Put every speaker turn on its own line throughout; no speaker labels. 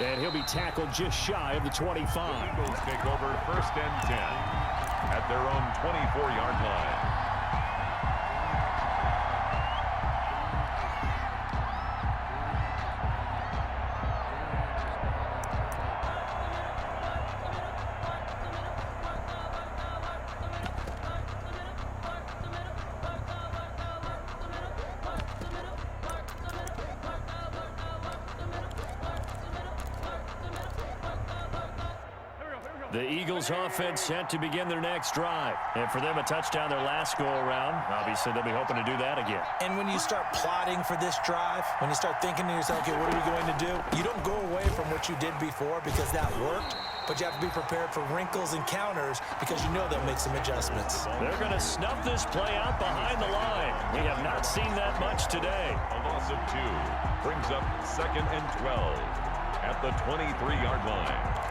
And he'll be tackled just shy of the 25.
The Eagles take over 1st and 10 at their own 24-yard line.
The Eagles offense set to begin their next drive. And for them, a touchdown their last go-around. Obviously, they'll be hoping to do that again.
And when you start plotting for this drive, when you start thinking to yourself, okay, what are we going to do? You don't go away from what you did before because that worked, but you have to be prepared for wrinkles and counters because you know they'll make some adjustments.
They're going to snuff this play out behind the line. We have not seen that much today.
A loss of 2 brings up 2nd and 12 at the 23-yard line.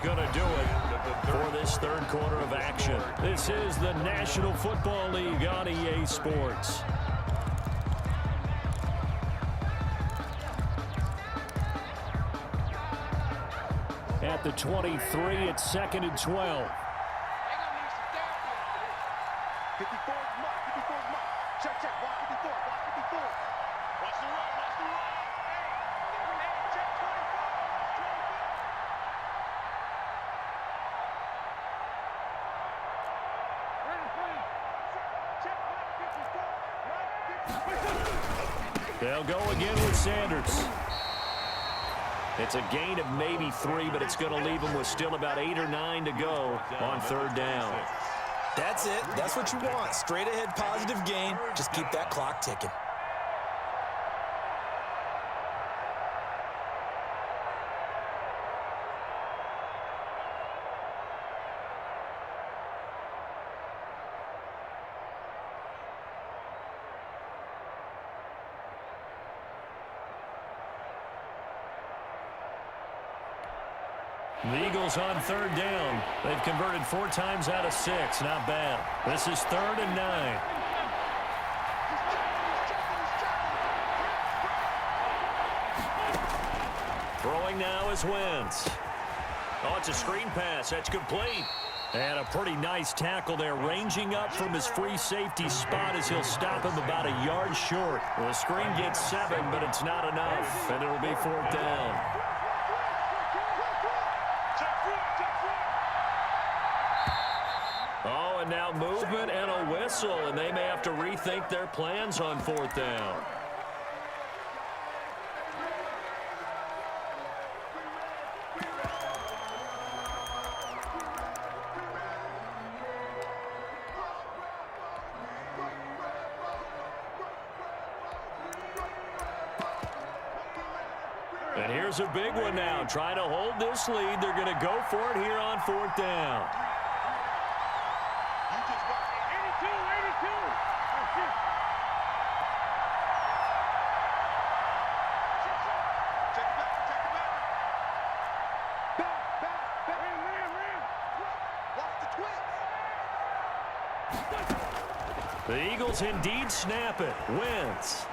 Going to do it for this third quarter of action. This is the National Football League on EA Sports. At the 23, it's 2nd and 12. They'll go again with Sanders. It's a gain of maybe 3, but it's going to leave them with still about 8 or 9 to go on 3rd down.
That's it. That's what you want. Straight ahead positive gain. Just keep that clock ticking.
The Eagles on 3rd down. They've converted 4 times out of 6. Not bad. This is 3rd and 9. Throwing now is Wentz. Oh, it's a screen pass. That's complete. And a pretty nice tackle there, ranging up from his free safety spot as he'll stop him about a yard short. Well, the screen gets 7, but it's not enough, and it'll be 4th down. Oh, and now movement and a whistle, and they may have to rethink their plans on 4th down. And here's a big one now. Trying to hold this lead. They're going to go for it here on 4th down. The Eagles indeed snap it. Wentz.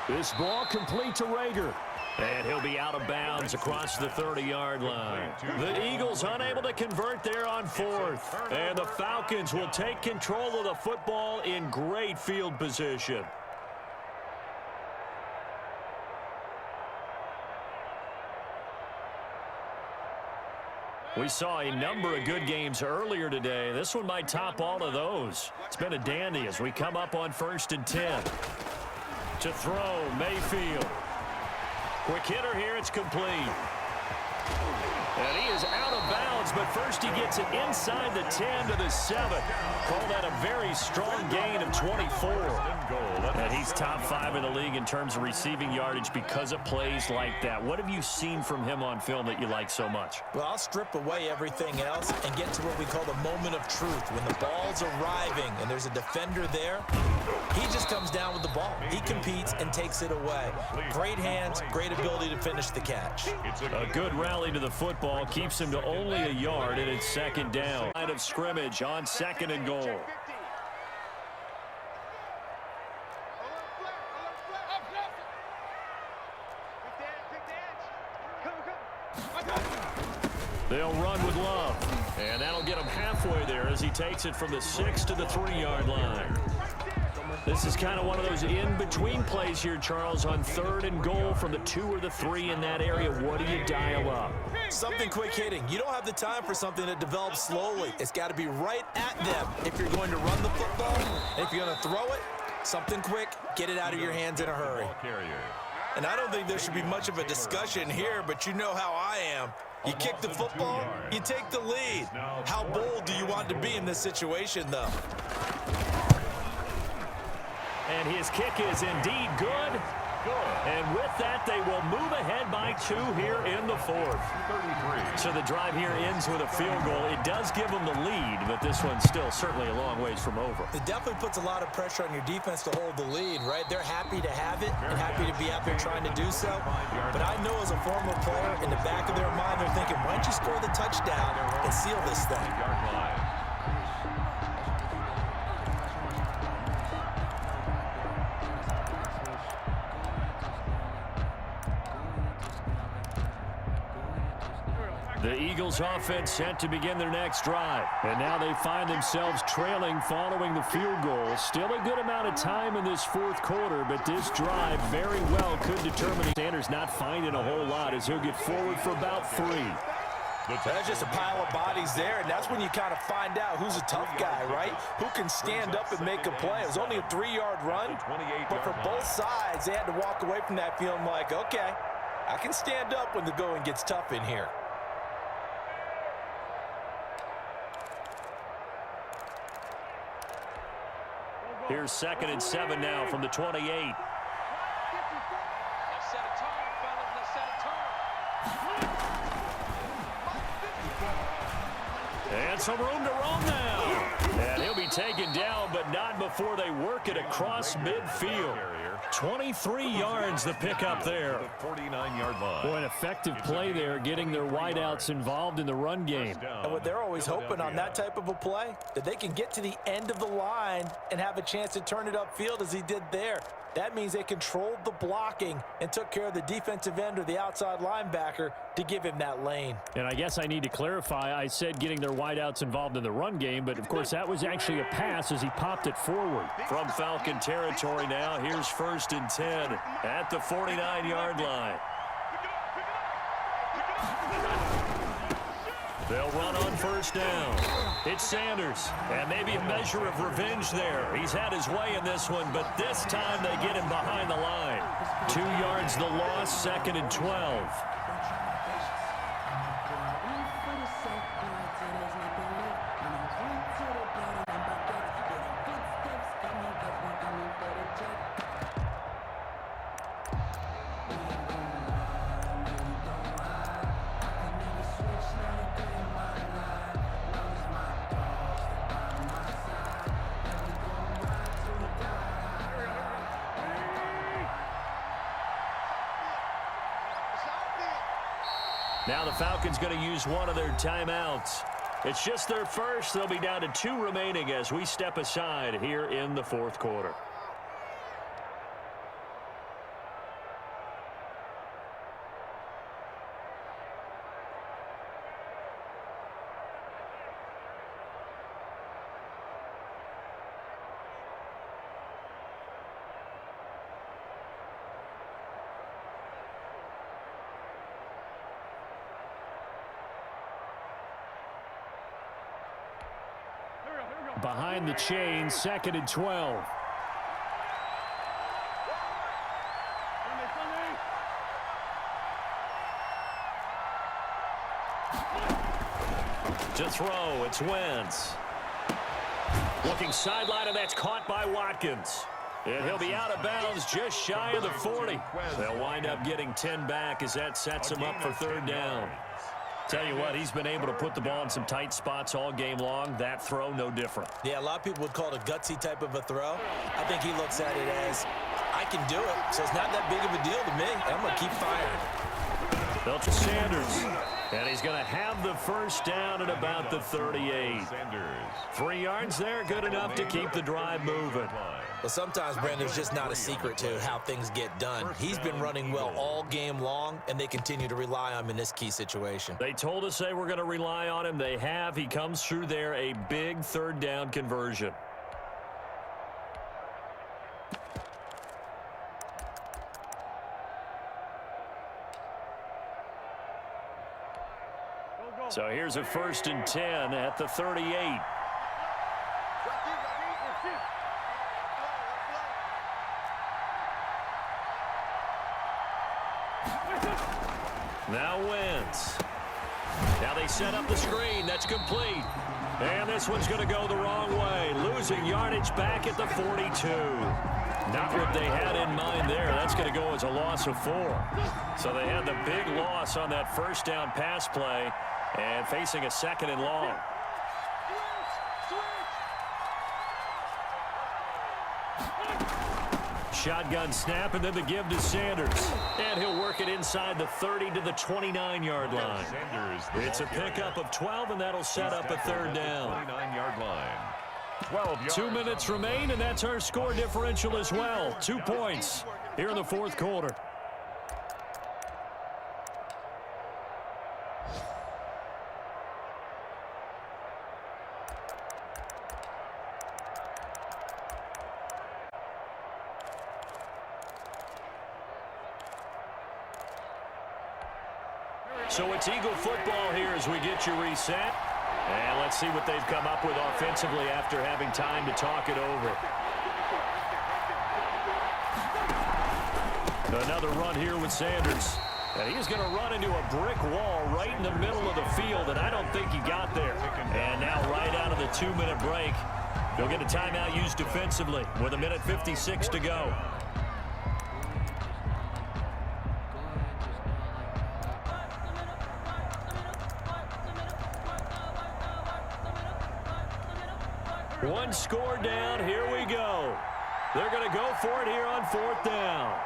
This ball complete to Rager. And he'll be out of bounds across the 30-yard line. The Eagles unable to convert there on 4th. And the Falcons will take control of the football in great field position. We saw a number of good games earlier today. This one might top all of those. It's been a dandy as we come up on 1st and 10. To throw, Mayfield. Quick hitter here, it's complete. And he is out of bounds, but first he gets it inside the 10 to the 7. Call that a very strong gain of 24. And he's top 5 in the league in terms of receiving yardage because of plays like that. What have you seen from him on film that you like so much?
Well, I'll strip away everything else and get to what we call the moment of truth. When the ball's arriving and there's a defender there, he just comes down with the ball. He competes and takes it away. Great hands, great ability to finish the catch.
A good route rally to the football, keeps him to only a yard, and it's second down. Line of scrimmage on second and goal. They'll run with Love, and that'll get him halfway there as he takes it from the 6 to the 3-yard line. This is kind of one of those in-between plays here, Charles, on third and goal from the 2 or the 3 in that area. What do you dial up?
Something quick hitting. You don't have the time for something that develops slowly. It's got to be right at them if you're going to run the football. And if you're going to throw it, something quick, get it out of your hands in a hurry. And I don't think there should be much of a discussion here, but you know how I am. You kick the football, you take the lead. How bold do you want to be in this situation, though?
And his kick is indeed good. And with that, they will move ahead by 2 here in the 4th. So the drive here ends with a field goal. It does give them the lead, but this one's still certainly a long ways from over.
It definitely puts a lot of pressure on your defense to hold the lead, right? They're happy to have it and happy to be out there trying to do so. But I know as a former player, in the back of their mind, they're thinking, why don't you score the touchdown and seal this thing?
The Eagles offense set to begin their next drive. And now they find themselves trailing following the field goal. Still a good amount of time in this 4th quarter, but this drive very well could determine. Sanders not finding a whole lot as he'll get forward for about 3.
There's just a pile of bodies there, and that's when you kind of find out who's a tough guy, right? Who can stand up and make a play. It was only a 3-yard run, but for both sides, they had to walk away from that feeling like, okay, I can stand up when the going gets tough in here.
Here's 2nd and 7 now from the 28. And some room to roam now. And he'll be taken down, but not before they work it across midfield. 23 yards the pickup there.
49-yard line.
Boy, an effective play there, getting their wideouts involved in the run game.
And what they're always hoping on that type of a play, that they can get to the end of the line and have a chance to turn it upfield as he did there. That means they controlled the blocking and took care of the defensive end or the outside linebacker to give him that lane. And I guess I need to clarify, I said getting their wideouts involved in the run game, but of course that was actually a pass as he popped it forward. From Falcon territory now, here's 1st and 10 at the 49-yard line. They'll run on 1st down. It's Sanders, and maybe a measure of revenge there. He's had his way in this one, but this time they get him behind the line. 2 yards the loss, 2nd and 12. Now the Falcons going to use one of their timeouts. It's just their first. They'll be down to 2 remaining as we step aside here in the 4th quarter. Behind the chains, 2nd and 12. To throw, it's Wentz. Looking sideline, and that's caught by Watkins. And he'll be out of bounds just shy of the 40. They'll wind up getting 10 back as that sets him up for 3rd down. Tell you what, he's been able to put the ball in some tight spots all game long. That throw, no different. Yeah, a lot of people would call it a gutsy type of a throw. I think he looks at it as, I can do it, so it's not that big of a deal to me. I'm going to keep firing.
Belcher Sanders. And he's going to have the first down at about the 38. 3 yards there, good enough to keep the drive moving.
Well, sometimes, Brandon, there's just not a secret to how things get done. He's been running well all game long, and they continue to rely on him in this key situation.
They told us they were going to rely on him. They have. He comes through there, a big third down conversion. So here's a 1st and 10 at the 38. Now Wentz. Now they set up the screen. That's complete. And this one's going to go the wrong way. Losing yardage back at the 42. Not what they had in mind there. That's going to go as a loss of 4. So they had the big loss on that first down pass play. And facing a 2nd and long. Shotgun snap, and then the give to Sanders. And he'll work it inside the 30 to the 29-yard line. It's a pickup of 12, and that'll set up a 3rd down.
29-yard line. 12 yards. 2
minutes remain, and that's our score differential as well. 2 points here in the 4th quarter. So it's Eagle football here as we get you reset. And let's see what they've come up with offensively after having time to talk it over. Another run here with Sanders. And he's going to run into a brick wall right in the middle of the field, and I don't think he got there. And now right out of the 2-minute break, they'll get a timeout used defensively with 1:56 to go. One score down. Here we go. They're going to go for it here on 4th down.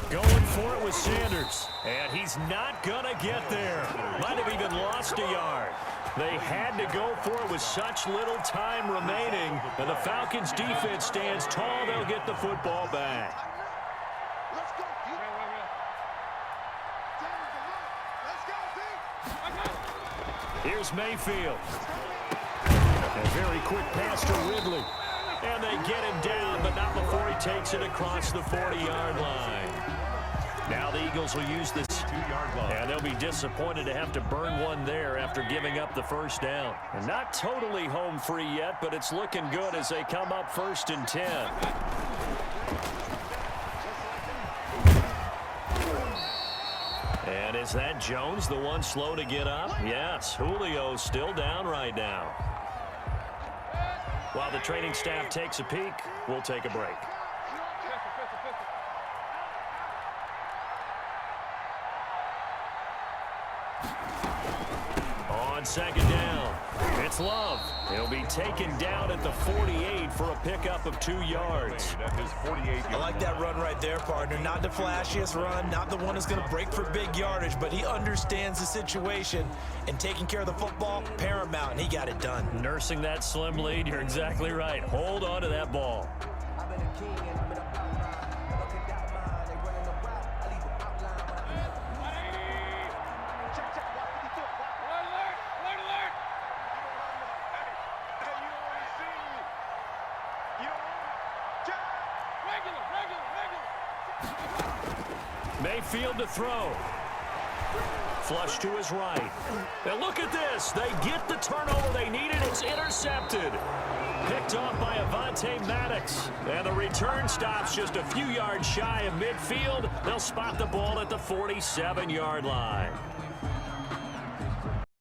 Going for it with Sanders, and he's not going to get there. Might have even lost a yard. They had to go for it with such little time remaining, and the Falcons' defense stands tall. They'll get the football back. Here's Mayfield. A very quick pass to Ridley. And they get him down, but not before he takes it across the 40-yard line. Now the Eagles will use this 2-yard line. And they'll be disappointed to have to burn one there after giving up the first down. And not totally home free yet, but it's looking good as they come up 1st and 10. And is that Jones, the one slow to get up? Yes, Julio's still down right now. While the training staff takes a peek, we'll take a break. On 2nd down, it's Love. He'll be taken down at the 48 for a pickup of 2 yards.
I like that run right there, partner. Not the flashiest run, not the one that's going to break for big yardage, but he understands the situation, and taking care of the football, paramount, and he got it done.
Nursing that slim lead, you're exactly right. Hold on to that ball. Mayfield to throw. Flush to his right. And look at this. They get the turnover they needed. It's intercepted. Picked off by Avonte Maddox. And the return stops just a few yards shy of midfield. They'll spot the ball at the 47-yard line.